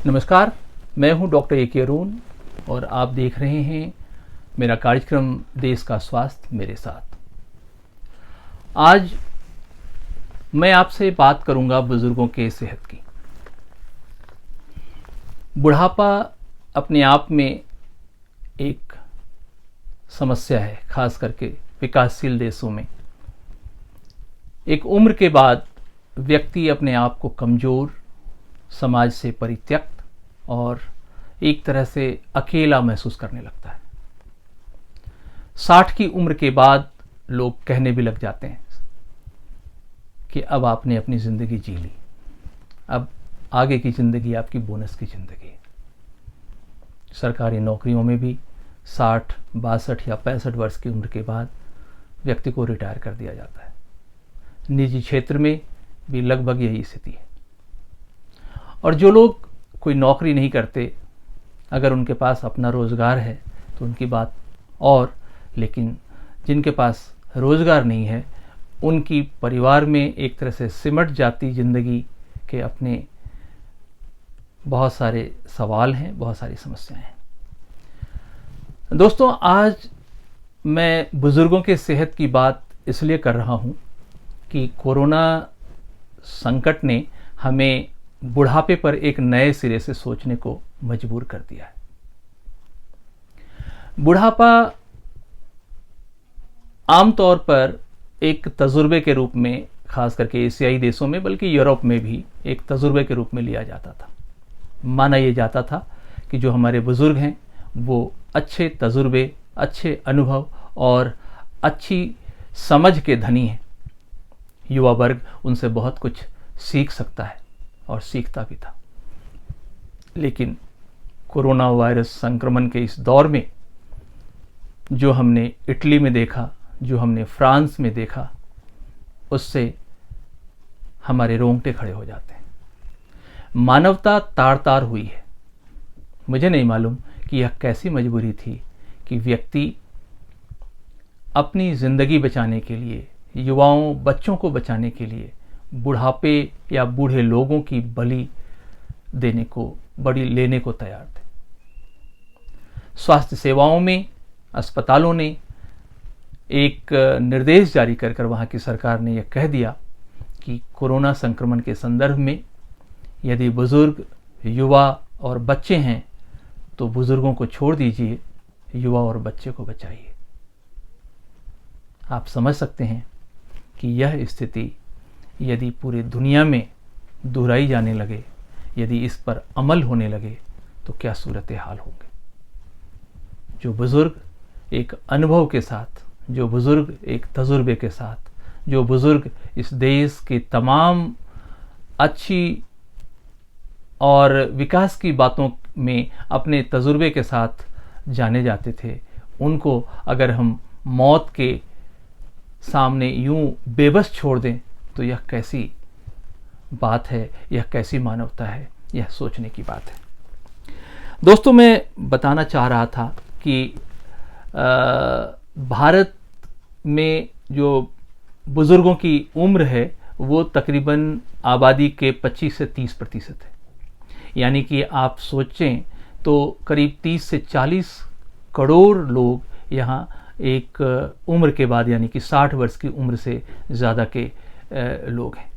नमस्कार, मैं हूं डॉक्टर ए.के. अरुण और आप देख रहे हैं मेरा कार्यक्रम देश का स्वास्थ्य मेरे साथ। आज मैं आपसे बात करूंगा बुजुर्गों के सेहत की। बुढ़ापा अपने आप में एक समस्या है, खास करके विकासशील देशों में। एक उम्र के बाद व्यक्ति अपने आप को कमज़ोर, समाज से परित्यक्त और एक तरह से अकेला महसूस करने लगता है। 60 की उम्र के बाद लोग कहने भी लग जाते हैं कि अब आपने अपनी ज़िंदगी जी ली, अब आगे की ज़िंदगी आपकी बोनस की ज़िंदगी है। सरकारी नौकरियों में भी 60, 62 या 65 वर्ष की उम्र के बाद व्यक्ति को रिटायर कर दिया जाता है। निजी क्षेत्र में भी लगभग यही स्थिति है। और जो लोग कोई नौकरी नहीं करते, अगर उनके पास अपना रोज़गार है तो उनकी बात और, लेकिन जिनके पास रोज़गार नहीं है उनकी परिवार में एक तरह से सिमट जाती ज़िंदगी के अपने बहुत सारे सवाल हैं, बहुत सारी समस्याएं हैं। दोस्तों, आज मैं बुज़ुर्गों के सेहत की बात इसलिए कर रहा हूं कि कोरोना संकट ने हमें बुढ़ापे पर एक नए सिरे से सोचने को मजबूर कर दिया है। बुढ़ापा आमतौर पर एक तजुर्बे के रूप में, खास करके एशियाई देशों में, बल्कि यूरोप में भी एक तजुर्बे के रूप में लिया जाता था। माना यह जाता था कि जो हमारे बुजुर्ग हैं वो अच्छे तजुर्बे, अच्छे अनुभव और अच्छी समझ के धनी हैं। युवा वर्ग उनसे बहुत कुछ सीख सकता है और सीखता भी था। लेकिन कोरोना वायरस संक्रमण के इस दौर में जो हमने इटली में देखा, जो हमने फ्रांस में देखा, उससे हमारे रोंगटे खड़े हो जाते हैं। मानवता तार तार हुई है। मुझे नहीं मालूम कि यह कैसी मजबूरी थी कि व्यक्ति अपनी ज़िंदगी बचाने के लिए, युवाओं, बच्चों को बचाने के लिए बुढ़ापे या बूढ़े लोगों की बलि लेने को तैयार थे। स्वास्थ्य सेवाओं में अस्पतालों ने एक निर्देश जारी कर वहाँ की सरकार ने यह कह दिया कि कोरोना संक्रमण के संदर्भ में यदि बुजुर्ग, युवा और बच्चे हैं तो बुजुर्गों को छोड़ दीजिए, युवा और बच्चे को बचाइए। आप समझ सकते हैं कि यह स्थिति यदि पूरी दुनिया में दोहराई जाने लगे, यदि इस पर अमल होने लगे तो क्या सूरत हाल होंगे। जो बुजुर्ग एक अनुभव के साथ, जो बुजुर्ग एक तजुर्बे के साथ, जो बुजुर्ग इस देश के तमाम अच्छी और विकास की बातों में अपने तजुर्बे के साथ जाने जाते थे, उनको अगर हम मौत के सामने यूं बेबस छोड़ दें तो यह कैसी बात है, यह कैसी मानवता है, यह सोचने की बात है। दोस्तों, मैं बताना चाह रहा था कि भारत में जो बुजुर्गों की उम्र है वो तकरीबन आबादी के 25 से 30% है। यानी कि आप सोचें तो करीब 30 से 40 करोड़ लोग यहाँ एक उम्र के बाद, यानी कि 60 वर्ष की उम्र से ज़्यादा के लोग हैं।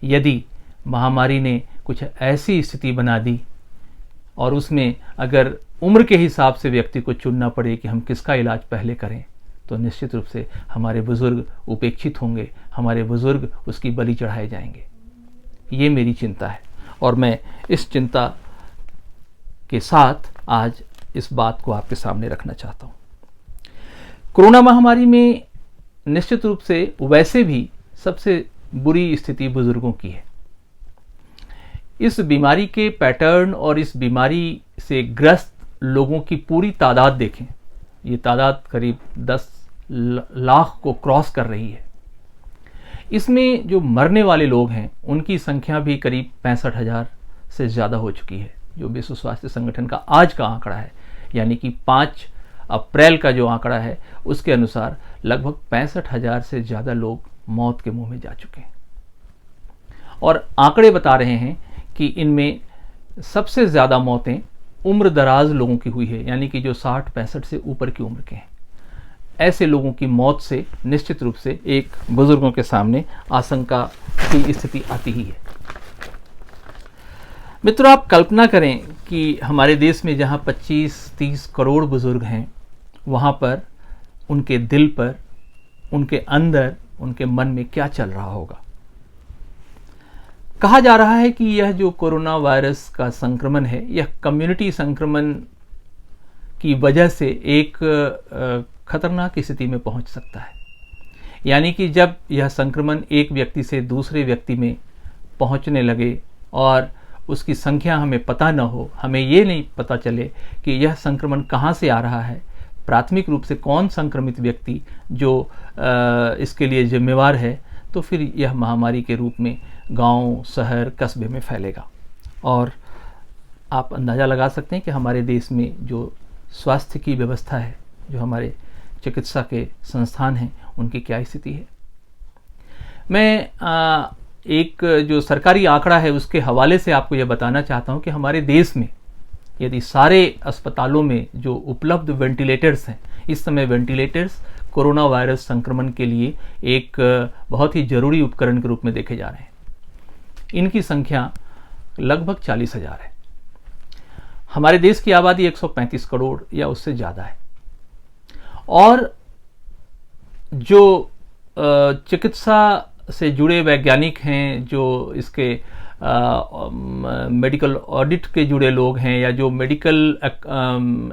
यदि महामारी ने कुछ ऐसी स्थिति बना दी और उसमें अगर उम्र के हिसाब से व्यक्ति को चुनना पड़े कि हम किसका इलाज पहले करें, तो निश्चित रूप से हमारे बुजुर्ग उपेक्षित होंगे, हमारे बुजुर्ग उसकी बलि चढ़ाए जाएंगे। ये मेरी चिंता है और मैं इस चिंता के साथ आज इस बात को आपके सामने रखना चाहता हूँ। कोरोना महामारी में निश्चित रूप से वैसे भी सबसे बुरी स्थिति बुजुर्गों की है। इस बीमारी के पैटर्न और इस बीमारी से ग्रस्त लोगों की पूरी तादाद देखें, ये तादाद करीब 10 लाख को क्रॉस कर रही है। इसमें जो मरने वाले लोग हैं उनकी संख्या भी करीब 65,000 से ज़्यादा हो चुकी है, जो विश्व स्वास्थ्य संगठन का आज का आंकड़ा है। यानी कि 5 अप्रैल का जो आंकड़ा है उसके अनुसार लगभग 65,000 से ज़्यादा लोग मौत के मुंह में जा चुके हैं। और आंकड़े बता रहे हैं कि इनमें सबसे ज़्यादा मौतें उम्र दराज लोगों की हुई है, यानी कि जो 60-65 से ऊपर की उम्र के हैं। ऐसे लोगों की मौत से निश्चित रूप से एक बुजुर्गों के सामने आशंका की स्थिति आती ही है। मित्रों, आप कल्पना करें कि हमारे देश में जहां 25-30 करोड़ बुजुर्ग हैं, वहां पर उनके दिल पर, उनके अंदर, उनके मन में क्या चल रहा होगा। कहा जा रहा है कि यह जो कोरोना वायरस का संक्रमण है, यह कम्युनिटी संक्रमण की वजह से एक खतरनाक स्थिति में पहुंच सकता है। यानी कि जब यह संक्रमण एक व्यक्ति से दूसरे व्यक्ति में पहुंचने लगे और उसकी संख्या हमें पता न हो, हमें ये नहीं पता चले कि यह संक्रमण कहाँ से आ रहा है, प्राथमिक रूप से कौन संक्रमित व्यक्ति जो इसके लिए जिम्मेवार है, तो फिर यह महामारी के रूप में गांव, शहर, कस्बे में फैलेगा। और आप अंदाज़ा लगा सकते हैं कि हमारे देश में जो स्वास्थ्य की व्यवस्था है, जो हमारे चिकित्सा के संस्थान हैं, उनकी क्या स्थिति है। मैं एक जो सरकारी आंकड़ा है उसके हवाले से आपको यह बताना चाहता हूं कि हमारे देश में यदि सारे अस्पतालों में जो उपलब्ध वेंटिलेटर्स हैं, इस समय वेंटिलेटर्स कोरोना वायरस संक्रमण के लिए एक बहुत ही जरूरी उपकरण के रूप में देखे जा रहे हैं। इनकी संख्या लगभग 40,000 है। हमारे देश की आबादी 135 करोड़ या उससे ज़्यादा है। और जो चिकित्सा से जुड़े वैज्ञानिक हैं, जो इसके मेडिकल ऑडिट के जुड़े लोग हैं, या जो मेडिकल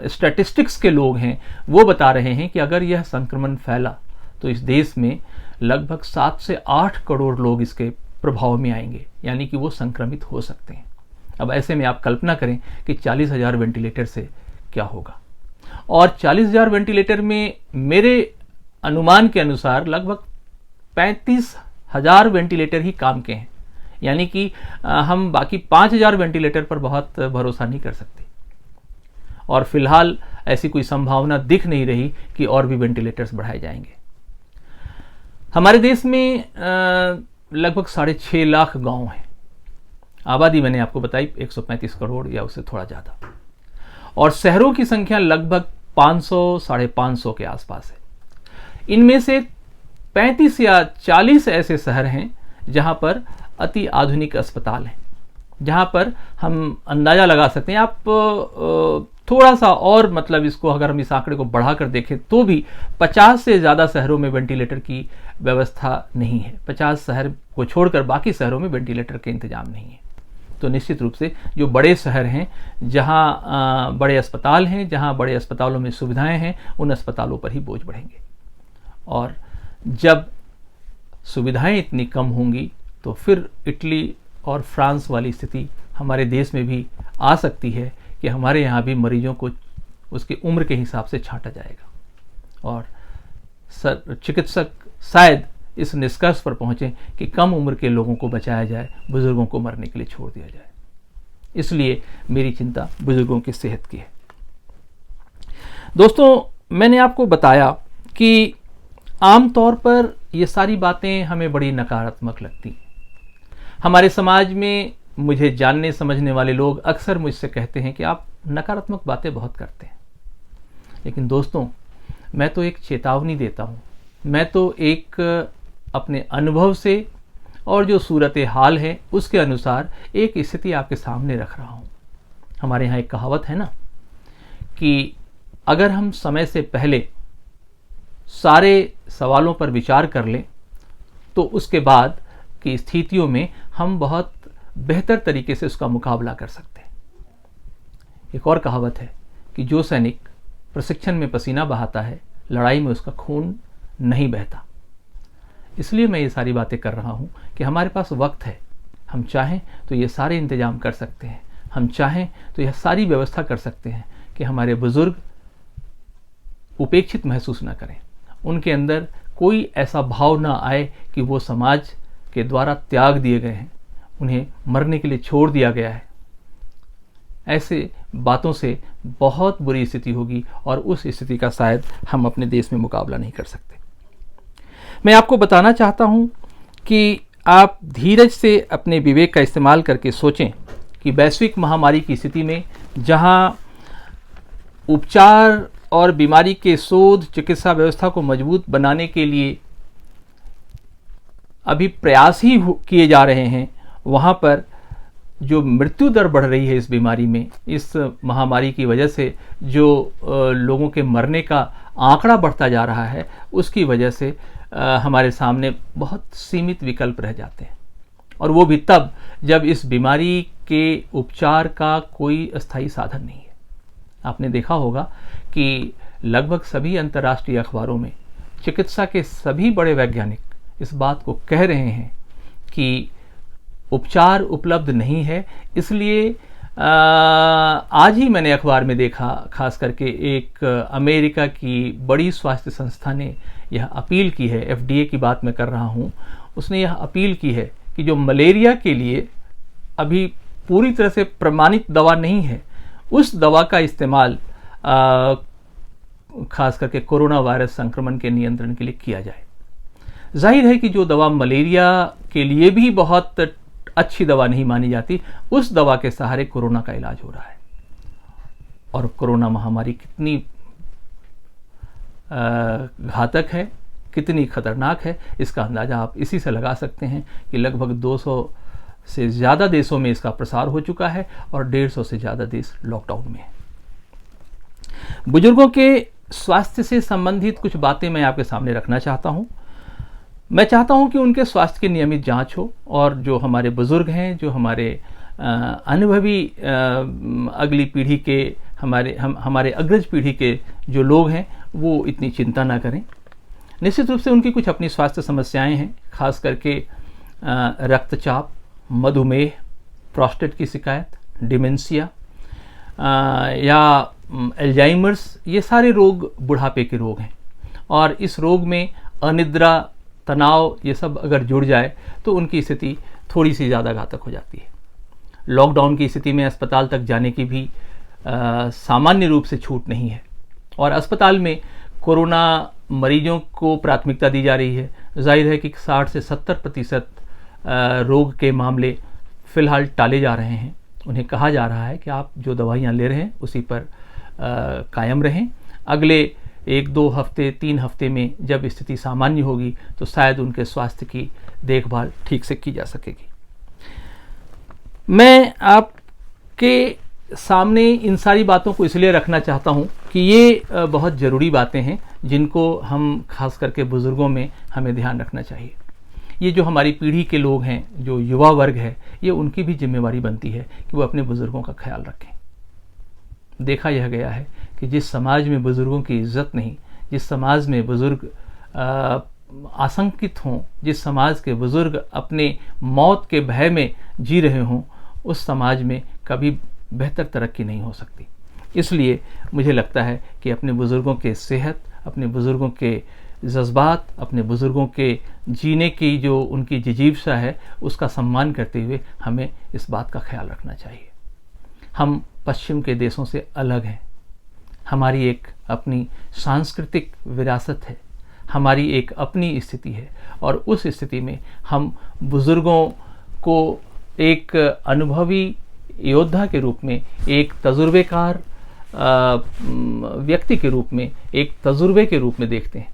स्टैटिस्टिक्स के लोग हैं, वो बता रहे हैं कि अगर यह संक्रमण फैला तो इस देश में लगभग 7 से 8 करोड़ लोग इसके प्रभाव में आएंगे, यानी कि वो संक्रमित हो सकते हैं। अब ऐसे में आप कल्पना करें कि 40,000 वेंटिलेटर से क्या होगा। और 40,000 वेंटिलेटर में मेरे अनुमान के अनुसार लगभग 35,000 वेंटिलेटर ही काम के हैं, यानी कि हम बाकी 5,000 वेंटिलेटर पर बहुत भरोसा नहीं कर सकते। और फिलहाल ऐसी कोई संभावना दिख नहीं रही कि और भी वेंटिलेटर्स बढ़ाए जाएंगे। हमारे देश में लगभग 6.5 लाख गांव हैं। आबादी मैंने आपको बताई 135 करोड़ या उससे थोड़ा ज़्यादा। और शहरों की संख्या लगभग 500-550 के आसपास है। इनमें से 35 या 40 ऐसे शहर हैं जहां पर अति आधुनिक अस्पताल हैं, जहां पर हम अंदाज़ा लगा सकते हैं। आप थोड़ा सा और मतलब इसको अगर हम इस आंकड़े को बढ़ाकर देखें तो भी 50 से ज़्यादा शहरों में वेंटिलेटर की व्यवस्था नहीं है। 50 शहर को छोड़कर बाकी शहरों में वेंटिलेटर के इंतजाम नहीं है। तो निश्चित रूप से जो बड़े शहर हैं, जहां बड़े अस्पताल हैं, जहां बड़े अस्पतालों में सुविधाएं हैं, उन अस्पतालों पर ही बोझ बढ़ेंगे। और जब सुविधाएं इतनी कम होंगी तो फिर इटली और फ्रांस वाली स्थिति हमारे देश में भी आ सकती है कि हमारे यहाँ भी मरीजों को उसकी उम्र के हिसाब से छांटा जाएगा। और चिकित्सक शायद इस निष्कर्ष पर पहुंचे कि कम उम्र के लोगों को बचाया जाए, बुजुर्गों को मरने के लिए छोड़ दिया जाए। इसलिए मेरी चिंता बुजुर्गों की सेहत की है। दोस्तों, मैंने आपको बताया कि आमतौर पर ये सारी बातें हमें बड़ी नकारात्मक लगती हैं। हमारे समाज में मुझे जानने समझने वाले लोग अक्सर मुझसे कहते हैं कि आप नकारात्मक बातें बहुत करते हैं। लेकिन दोस्तों, मैं तो एक चेतावनी देता हूँ। मैं तो एक अपने अनुभव से और जो सूरत हाल है उसके अनुसार एक स्थिति आपके सामने रख रहा हूँ। हमारे यहाँ एक कहावत है ना कि अगर हम समय से पहले सारे सवालों पर विचार कर लें तो उसके बाद की स्थितियों में हम बहुत बेहतर तरीके से उसका मुकाबला कर सकते हैं। एक और कहावत है कि जो सैनिक प्रशिक्षण में पसीना बहाता है, लड़ाई में उसका खून नहीं बहता। इसलिए मैं ये सारी बातें कर रहा हूँ कि हमारे पास वक्त है। हम चाहें तो ये सारे इंतजाम कर सकते हैं। हम चाहें तो यह सारी व्यवस्था कर सकते हैं कि हमारे बुजुर्ग उपेक्षित महसूस न करें, उनके अंदर कोई ऐसा भाव ना आए कि वो समाज के द्वारा त्याग दिए गए हैं, उन्हें मरने के लिए छोड़ दिया गया है। ऐसे बातों से बहुत बुरी स्थिति होगी और उस स्थिति का शायद हम अपने देश में मुकाबला नहीं कर सकते। मैं आपको बताना चाहता हूं कि आप धीरज से अपने विवेक का इस्तेमाल करके सोचें कि वैश्विक महामारी की स्थिति में जहां उपचार और बीमारी के शोध चिकित्सा व्यवस्था को मजबूत बनाने के लिए अभी प्रयास ही किए जा रहे हैं, वहाँ पर जो मृत्यु दर बढ़ रही है इस बीमारी में, इस महामारी की वजह से जो लोगों के मरने का आंकड़ा बढ़ता जा रहा है, उसकी वजह से हमारे सामने बहुत सीमित विकल्प रह जाते हैं। और वो भी तब जब इस बीमारी के उपचार का कोई अस्थायी साधन नहीं है। आपने देखा होगा कि लगभग सभी अंतर्राष्ट्रीय अखबारों में चिकित्सा के सभी बड़े वैज्ञानिक इस बात को कह रहे हैं कि उपचार उपलब्ध नहीं है। इसलिए आज ही मैंने अखबार में देखा, खास करके एक अमेरिका की बड़ी स्वास्थ्य संस्था ने यह अपील की है, FDA की बात मैं कर रहा हूं, उसने यह अपील की है कि जो मलेरिया के लिए अभी पूरी तरह से प्रमाणित दवा नहीं है, उस दवा का इस्तेमाल खास करके कोरोना वायरस संक्रमण के नियंत्रण के लिए किया जाए। जाहिर है कि जो दवा मलेरिया के लिए भी बहुत अच्छी दवा नहीं मानी जाती, उस दवा के सहारे कोरोना का इलाज हो रहा है। और कोरोना महामारी कितनी घातक है, कितनी खतरनाक है, इसका अंदाजा आप इसी से लगा सकते हैं कि लगभग 200 से ज़्यादा देशों में इसका प्रसार हो चुका है और 150 से ज़्यादा देश लॉकडाउन में है। बुजुर्गों के स्वास्थ्य से संबंधित कुछ बातें मैं आपके सामने रखना चाहता हूं। मैं चाहता हूं कि उनके स्वास्थ्य की नियमित जांच हो और जो हमारे बुजुर्ग हैं, जो हमारे अनुभवी अगली पीढ़ी के हमारे अग्रज पीढ़ी के जो लोग हैं, वो इतनी चिंता ना करें। निश्चित रूप से उनकी कुछ अपनी स्वास्थ्य समस्याएं हैं, खास करके रक्तचाप, मधुमेह, प्रोस्टेट की शिकायत, डिमेंशिया या एल्जाइमर्स, ये सारे रोग बुढ़ापे के रोग हैं। और इस रोग में अनिद्रा, तनाव, ये सब अगर जुड़ जाए तो उनकी स्थिति थोड़ी सी ज़्यादा घातक हो जाती है। लॉकडाउन की स्थिति में अस्पताल तक जाने की भी सामान्य रूप से छूट नहीं है और अस्पताल में कोरोना मरीजों को प्राथमिकता दी जा रही है। जाहिर है कि 60 से 70% रोग के मामले फ़िलहाल टाले जा रहे हैं। उन्हें कहा जा रहा है कि आप जो दवाइयाँ ले रहे हैं उसी पर कायम रहें। अगले 1-2 हफ्ते, 3 हफ्ते में जब स्थिति सामान्य होगी तो शायद उनके स्वास्थ्य की देखभाल ठीक से की जा सकेगी। मैं आपके सामने इन सारी बातों को इसलिए रखना चाहता हूं कि ये बहुत ज़रूरी बातें हैं जिनको हम खास करके बुज़ुर्गों में हमें ध्यान रखना चाहिए। ये जो हमारी पीढ़ी के लोग हैं, जो युवा वर्ग है, ये उनकी भी जिम्मेवारी बनती है कि वो अपने बुज़ुर्गों का ख्याल रखें। देखा यह गया है कि जिस समाज में बुज़ुर्गों की इज्जत नहीं, जिस समाज में बुज़ुर्ग आशंकित हों, जिस समाज के बुज़ुर्ग अपने मौत के भय में जी रहे हों, उस समाज में कभी बेहतर तरक्की नहीं हो सकती। इसलिए मुझे लगता है कि अपने बुज़ुर्गों के सेहत, अपने बुज़ुर्गों के जज्बात, अपने बुज़ुर्गों के जीने की जो उनकी जिजीविका है, उसका सम्मान करते हुए हमें इस बात का ख्याल रखना चाहिए। हम पश्चिम के देशों से अलग हैं। हमारी एक अपनी सांस्कृतिक विरासत है, हमारी एक अपनी स्थिति है और उस स्थिति में हम बुज़ुर्गों को एक अनुभवी योद्धा के रूप में, एक तजुर्बेकार व्यक्ति के रूप में, एक तजुर्बे के रूप में देखते हैं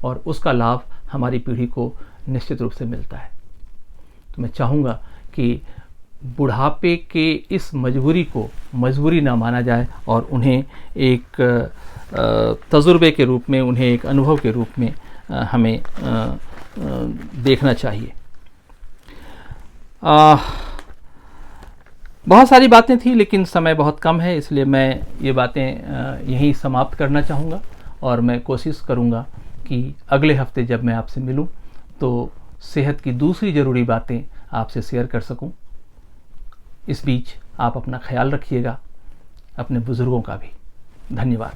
और उसका लाभ हमारी पीढ़ी को निश्चित रूप से मिलता है। तो मैं चाहूँगा कि बुढ़ापे के इस मजबूरी को मजबूरी ना माना जाए और उन्हें एक तजुर्बे के रूप में, उन्हें एक अनुभव के रूप में हमें देखना चाहिए। बहुत सारी बातें थी लेकिन समय बहुत कम है, इसलिए मैं ये बातें यहीं समाप्त करना चाहूँगा और मैं कोशिश करूँगा कि अगले हफ्ते जब मैं आपसे मिलूँ तो सेहत की दूसरी ज़रूरी बातें आपसे शेयर कर सकूँ। इस बीच आप अपना ख्याल रखिएगा, अपने बुज़ुर्गों का भी। धन्यवाद।